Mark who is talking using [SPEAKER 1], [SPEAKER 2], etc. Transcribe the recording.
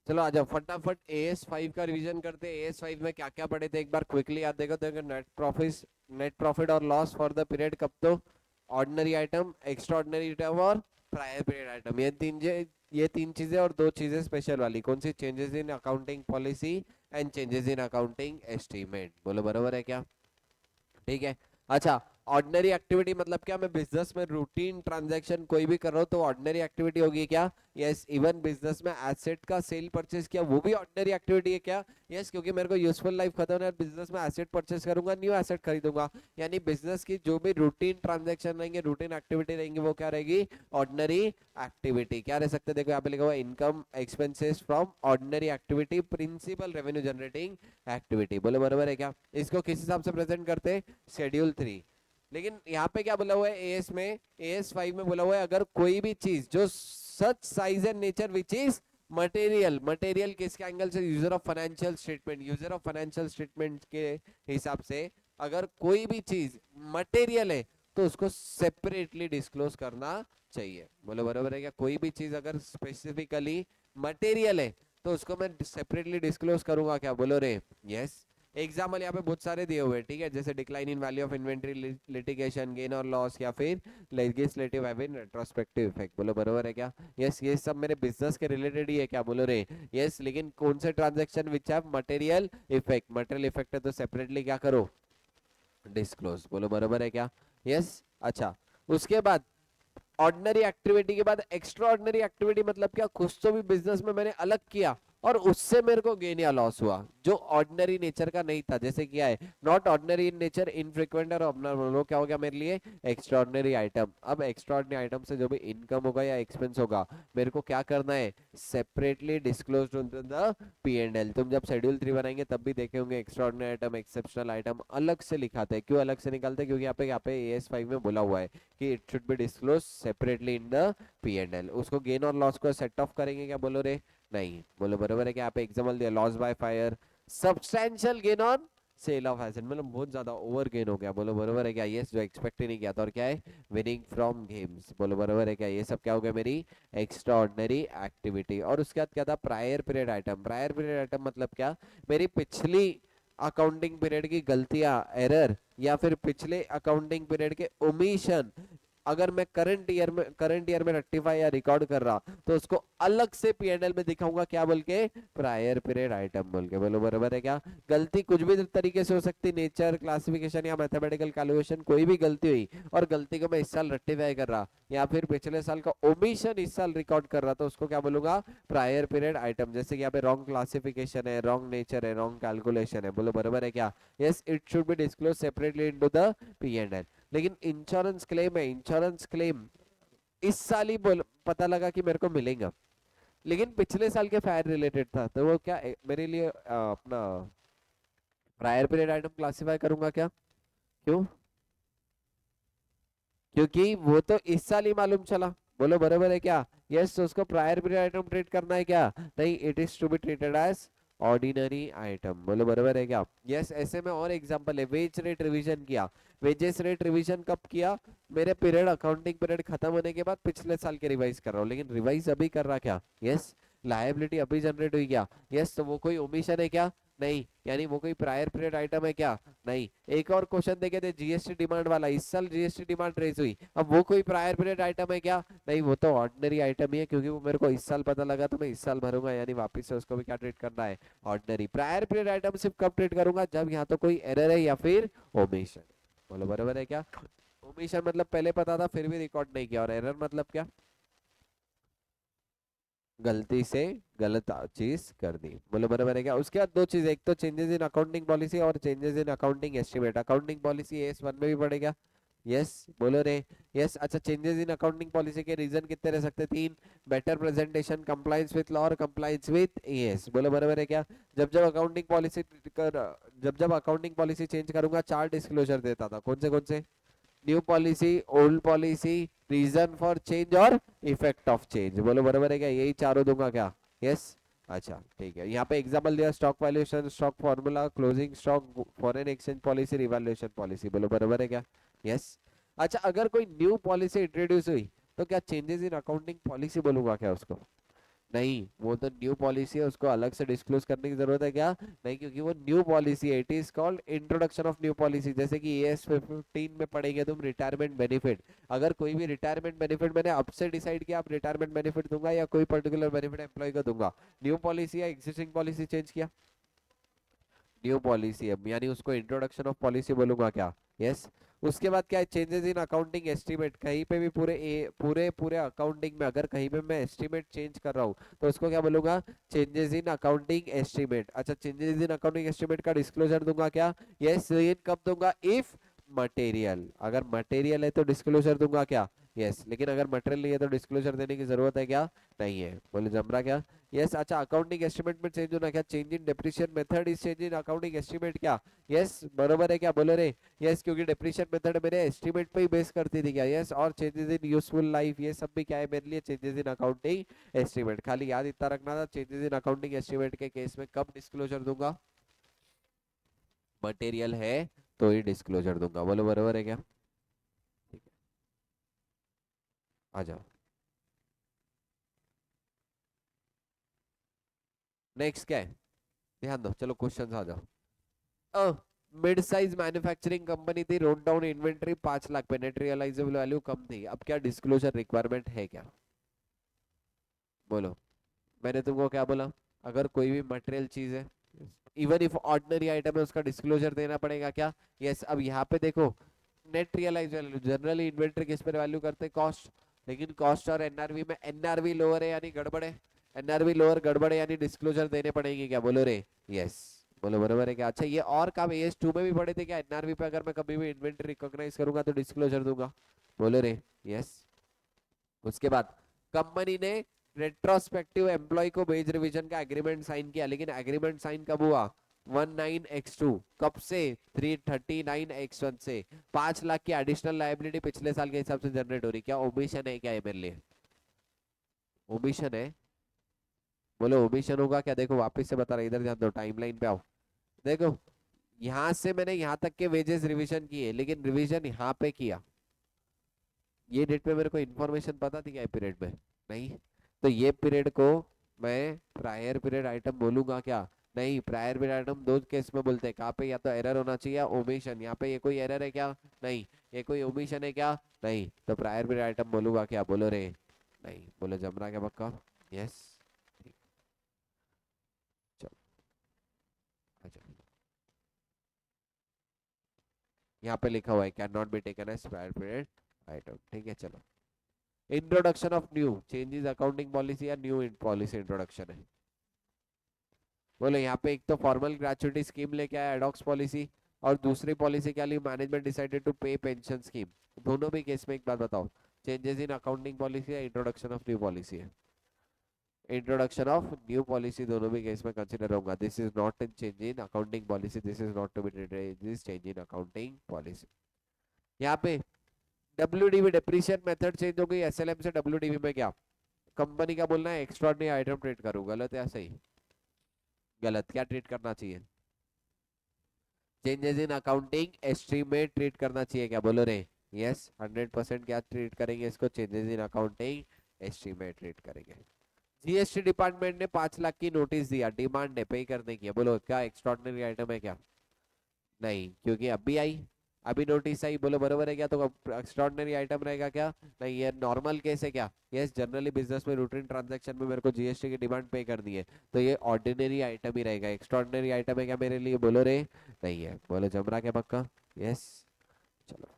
[SPEAKER 1] चलो आ जाओ फटाफट AS5 का रिवीजन करते हैं। AS5 में क्या क्या पढ़े थे एक बार क्विकली याद देखो तो नेट प्रॉफिट और लॉस फॉर द पीरियड कब तो ordinary item, extraordinary item और प्रायर पीरियड आइटम, ये तीन चीजें और दो चीजें स्पेशल वाली कौन सी, changes in accounting policy and changes in accounting estimate. बोलो बरोबर है क्या? ठीक है। अच्छा, ऑर्डिनरी एक्टिविटी मतलब क्या, मैं बिजनेस में रूटीन ट्रांजैक्शन कोई भी कर रहा हूँ तो ऑर्डिनरी एक्टिविटी होगी क्या? यस। इवन बिजनेस में एसेट का सेल परचेज किया वो भी ऑर्डिनरी एक्टिविटी है क्या? यस, क्योंकि मेरे को यूजफुल लाइफ खत्म है, बिजनेस में एसेट परचेज करूंगा, न्यू एसेट खरीदूंगा। यानी बिजनेस की जो भी रूटीन ट्रांजैक्शन रहेंगे, रूटीन एक्टिविटी रहेंगी, वो क्या रहेगी? Ordinary activity. क्या रह सकते हैं? देखो यहाँ पे लिखा हुआ income expenses from ordinary activity, principal revenue generating activity. बोलो बरोबर है क्या? इसको किस हिसाब से प्रेजेंट करते हैं? शेड्यूल 3। लेकिन यहाँ पे क्या बोला हुआ है एएस में, AS5 में बोला हुआ है अगर कोई भी चीज जो such size and nature which is material, material किसके एंगल से? User of financial statement, user of financial statement के हिसाब से अगर कोई भी चीज मटेरियल है तो उसको सेपरेटली डिस्क्लोज करना चाहिए। बोलो बराबर है क्या? कोई भी चीज अगर स्पेसिफिकली मटेरियल है तो उसको मैं सेपरेटली डिस्क्लोज करूंगा क्या? बोलो रे यस। एग्जाम्पल यहाँ पे बहुत सारे दिए हुए हैं, ठीक है, जैसे decline in value of inventory, litigation gain और लॉस, या फिर लेजिस्लेटिव एविन रेट्रोस्पेक्टिव इफेक्ट। बोलो बरोबर है क्या? यस, ये सब मेरे बिजनेस के रिलेटेड ही है क्या? बोलो रे यस। लेकिन कौन से transaction which have material effect, material effect है तो सेपरेटली क्या करो? डिस्क्लोज। बोलो बरोबर है क्या? यस। अच्छा, उसके बाद ऑर्डिनरी एक्टिविटी के बाद एक्स्ट्रा ऑर्डिनरी एक्टिविटी मतलब क्या? कुछ तो भी बिजनेस में मैंने अलग किया और उससे मेरे को गेन या लॉस हुआ जो ऑर्डिनरी नेचर का नहीं था। जैसे क्या है? Not ordinary in nature, infrequent और अबनॉर्मल। वो क्या हो गया मेरे लिए? Extra ordinary item. अब एक्स्ट्रा ऑर्डिनरी आइटम से जो भी इनकम होगा या एक्सपेंस होगा मेरे को क्या करना है? Separately disclose in the P&L। तुम जब शेड्यूल 3 बनाएंगे तब भी देखे होंगे extra ordinary item, exceptional item अलग से लिखाते हैं। क्यों अलग से निकालते हैं? क्योंकि यहाँ पे AS5 में बोला हुआ है कि it should be disclose separately in the P&L। उसको गेन और लॉस को सेट ऑफ करेंगे क्या? बोलो रे नहीं। बोलो बरोबर है क्या? यहाँ पे एग्जाम्पल दिया loss by fire, substantial gain on sale of asset, मतलब बहुत ज्यादा ओवर गेन हो गया। बोलो बरोबर है क्या? ये जो एक्सपेक्ट ही नहीं किया था। और क्या है? Winning from games. बोलो बरोबर है क्या? ये सब क्या हो गया? मेरी एक्स्ट्रा ऑर्डिनरी एक्टिविटी। और उसके बाद क्या था? Prior period item. Prior period item मतलब क्या? मेरी पिछली अकाउंटिंग पीरियड की गलतियां, एरर, या फिर पिछले अकाउंटिंग पीरियड के ओमिशन अगर मैं करंट ईयर में रेक्टिफाई या रिकॉर्ड कर रहा तो उसको अलग से P&L में दिखाऊंगा क्या बोल के? प्रायर पीरियड आइटम बोल के। बोलो बराबर है क्या? गलती कुछ भी तरीके से हो सकती, नेचर, क्लासिफिकेशन या मैथमेटिकल कैलकुलेशन, कोई भी गलती हुई और गलती को मैं इस साल रेक्टिफाई कर रहा या फिर पिछले साल का ओमिशन इस साल रिकॉर्ड कर रहा तो उसको क्या बोलूंगा? Prior period item. जैसे कि यहाँ पे रॉन्ग क्लासिफिकेशन है, रॉन्ग नेचर है, रॉन्ग कैलकुलेशन है। बोलो बराबर है क्या? Yes, it should be disclose separately into the P&L। लेकिन इंश्योरेंस क्लेम है, इंश्योरेंस क्लेम इस साल ही बोल पता लगा कि मेरे को मिलेगा, लेकिन पिछले साल के फायर रिलेटेड था तो वो क्या मेरे लिए अपना प्रायर पीरियड आइटम क्लासिफाई करूंगा क्या? क्यों? क्योंकि वो तो इस साल ही मालूम चला। बोलो बरोबर है क्या? यस, तो उसको प्रायर पीरियड आइटम ट्रीट करना है क्या? नहीं, it is to be treated as ordinary item. बोलो बरोबर है क्या? यस। ऐसे में और एग्जांपल है, वेज रेट रिवीजन किया। वेजेस रेट रिवीजन कब किया? मेरे पीरियड, अकाउंटिंग पीरियड खत्म होने के बाद पिछले साल के रिवाइज कर रहा हूँ, लेकिन रिवाइज अभी कर रहा क्या? यस। लायबिलिटी अभी जनरेट हुई क्या? यस। तो वो कोई ओमिशन है क्या? नहीं। यानी वो कोई प्रायर पीरियड आइटम है क्या? नहीं। एक और क्वेश्चन देखे थे जीएसटी डिमांड वाला, इस साल जीएसटी डिमांड रेज हुई, अब वो कोई प्रायर पीरियड आइटम है क्या? नहीं, वो तो ऑर्डिनरी आइटम ही है, क्योंकि वो मेरे को इस साल पता लगा तो मैं इस साल भरूंगा, यानी वापस से उसको भी क्या ट्रीट करना है? ऑर्डिनरी। प्रायर पीरियड आइटम सिर्फ कब ट्रीट करूंगा? जब यहाँ तो कोई एरर है या फिर ओमिशन। बोलो बराबर है क्या? ओमिशन मतलब पहले पता था फिर भी रिकॉर्ड नहीं किया, और एरर मतलब क्या? गलती से गलत चीज कर दी। बोलो बराबर है क्या? उसके बाद दो चीज, एक तो चेंजेस इन अकाउंटिंग पॉलिसी और changes in accounting estimate. Accounting policy AS1 में भी पड़ेगा। यस। बोलो रे यस। अच्छा, चेंजेस इन अकाउंटिंग पॉलिसी के रीजन कितने रह सकते हैं? 3। Better presentation, compliance with law और कंप्लायंस विथ एएस। बोलो बराबर है क्या? जब जब अकाउंटिंग पॉलिसी कर जब जब अकाउंटिंग पॉलिसी चेंज करूंगा 4 डिस्क्लोजर देता था। कौन से? New policy, old policy, reason for change और इफेक्ट ऑफ चेंज। बोलो बराबर है क्या? यही चारों दूंगा क्या? यस। अच्छा ठीक है, यहाँ पे एग्जांपल दिया, stock valuation, stock formula, closing stock, foreign exchange policy, revaluation policy. बोलो बराबर है क्या? यस। अच्छा, अगर कोई न्यू पॉलिसी इंट्रोड्यूस हुई तो क्या चेंजेस इन अकाउंटिंग पॉलिसी बोलूंगा क्या उसको? नहीं, वो तो न्यू पॉलिसी है, उसको अलग से डिस्क्लोज करने की जरूरत है क्या? नहीं, क्योंकि वो न्यू पॉलिसी है, it is called introduction of new policy. जैसे कि AS 15 में पढ़ेंगे तुम रिटायरमेंट बेनिफिट। अगर कोई भी रिटायरमेंट बेनिफिट मैंने अब से डिसाइड किया, अब रिटायरमेंट बेनिफिट दूंगा या कोई पर्टिकुलर बेनिफिट एम्प्लॉय को दूंगा, न्यू पॉलिसी या एग्जिस्टिंग पॉलिसी चेंज किया, न्यू पॉलिसी है, यानी उसको इंट्रोडक्शन ऑफ पॉलिसी बोलूंगा क्या? यस। उसके बाद क्या है, चेंजेस इन अकाउंटिंग एस्टीमेट। कहीं पे भी पूरे पूरे अकाउंटिंग में अगर कहीं पे मैं एस्टीमेट चेंज कर रहा हूँ तो उसको क्या बोलूंगा? Changes in accounting estimate. अच्छा, चेंजेस इन अकाउंटिंग एस्टीमेट का डिस्क्लोजर दूंगा क्या? यस। ये कब दूंगा? इफ मटेरियल, अगर मटेरियल है तो डिस्क्लोजर दूंगा क्या? यस। लेकिन अगर मटेरियल नहीं है तो डिस्क्लोजर देने की जरूरत है क्या? नहीं है। बोले जम रहा क्या? यस। अच्छा, अकाउंटिंग एस्टिमेट में चेंज होना क्या? Change in depreciation method is change in accounting estimate क्या? यस, बरोबर है क्या? बोलो रे। यस, क्योंकि डेप्रिसिएशन मेथड मेरे एस्टिमेट पे ही बेस करती थी क्या? यस। और चेंजेस इन यूजफुल लाइफ, ये सब भी क्या है मेरे लिए? Changes in accounting estimate. खाली याद इतना रखना था, चेंजेस इन अकाउंटिंग एस्टिमेट के केस में कब डिस्क्लोजर दूंगा? मटेरियल है तो ही डिस्क्लोजर दूंगा। बोलो बरोबर है क्या? ठीक है, आ जाओ। नेक्स्ट क्या है? ध्यान दो, चलो क्वेश्चन आ जाओ। मिड साइज मैन्युफैक्चरिंग कंपनी थी, रोड डाउन इन्वेंटरी 5 लाख पे, नेट रियलाइजेबल वैल्यू कम थी, अब क्या डिस्क्लोजर रिक्वायरमेंट है क्या? बोलो। मैंने तुमको क्या बोला? अगर कोई भी मटेरियल चीज है, इवन इफ ऑर्डिनरी आइटम है, उसका डिस्क्लोजर देना पड़ेगा क्या? यस। अब यहाँ पे देखो, net realize value, generally inventory किस पर वैल्यू करते हैं? कॉस्ट। लेकिन कॉस्ट और एनआरवी में एनआरवी लोअर है यानी गड़बड़ है, एनआरवी लोअर गड़बड़ है यानी डिस्क्लोजर देने पड़ेंगे क्या? बोलो रे। यस। बोलो बरोबर है क्या? अच्छा, ये और कब AS 2 में भी पढ़े थे क्या? एनआरवी पे अगर मैं कभी भी इन्वेंटरी रिकॉग्नाइज करूंगा तो डिस्क्लोजर दूंगा। बोलो रे। यस। उसके बाद कंपनी ने रेट्रोस्पेक्टिव एम्प्लॉय को वेज रिवीजन का एग्रीमेंट साइन किया, लेकिन एग्रीमेंट साइन कब हुआ? 19x2। कब से? 339x1 से। 5 लाख की एडिशनल लाइबिलिटी पिछले साल के हिसाब से जनरेट हो रही, क्या ओमिशन है क्या ये मेरे लिए? ओमिशन है? बोलो ओमिशन होगा क्या? देखो वापस से बता रहा, इधर ध्यान दो, टाइमलाइन पे आओ। देखो, यहां से मैंने यहां तक के वेजेस रिवीजन किए, लेकिन रिवीजन यहाँ पे किया, ये डेट पे मेरे को इन्फॉर्मेशन पता थी क्या पीरियड में? नहीं। तो ये पीरियड को मैं प्रायर पीरियड आइटम बोलूंगा क्या? नहीं, प्रायर पीरियड आइटम दो केस में बोलते हैं, कहाँ पे? या तो एरर होना चाहिए या ओमिशन। यहाँ पे ये कोई एरर है क्या? नहीं। ये कोई ओमिशन है क्या? नहीं। तो प्रायर पीरियड आइटम बोलूंगा क्या? बोलो रे। नहीं। बोलो जम रहा क्या पक्का? यस। ठीक। चलो, अच्छा, यहाँ पे लिखा हुआ है can not be taken as prior period item. ठीक है, चलो। Introduction of new changes accounting policy या न्यू पॉलिसी इंट्रोडक्शन है? बोलो। यहाँ पे एक तो फॉर्मल ग्रेचुइटी स्कीम लेके आया एडॉक्स पॉलिसी, और दूसरी पॉलिसी क्या ली? Management decided to pay pension scheme. दोनों भी केस में एक बात बताओ, चेंजेस इन अकाउंटिंग पॉलिसी या इंट्रोडक्शन ऑफ न्यू पॉलिसी है? इंट्रोडक्शन ऑफ न्यू पॉलिसी दोनों भी केस में कंसीडर होगा। This is not in change in accounting policy, this is not to be treated this change in accounting policy. यहाँ पे WDV depreciation method change हो गई, SLM से WDV में क्या? कंपनी का बोलना है एक्स्ट्राऑर्डिनरी आइटम ट्रीट करूँ, गलत है सही? गलत। क्या ट्रीट करना चाहिए? Changes in accounting estimate treat करना चाहिए क्या? बोलो रे। यस, 100% क्या ट्रीट करेंगे इसको? Changes in accounting estimate treat करेंगे। GST डिपार्टमेंट ने 5 लाख की नोटिस दिया, डिमांड है पे करने की है, बोलो क्या एक्स्ट्रॉर्डिनरी आइटम है क्या? नहीं, क्योंकि अभी आई, अभी नोटिस आई। बोलो बरोबर है क्या? तो एक्स्ट्रॉर्डिनरी आइटम रहेगा क्या? नहीं, ये नॉर्मल केस है क्या? यस, जनरली बिजनेस में रूटीन ट्रांजैक्शन में मेरे को GST की डिमांड पे करनी है, तो ये ऑर्डिनरी आइटम ही रहेगा। एक्स्ट्रॉर्डिनरी आइटम है क्या मेरे लिए? बोलो रे। नहीं है। बोलो जमरा क्या पक्का? यस। चलो।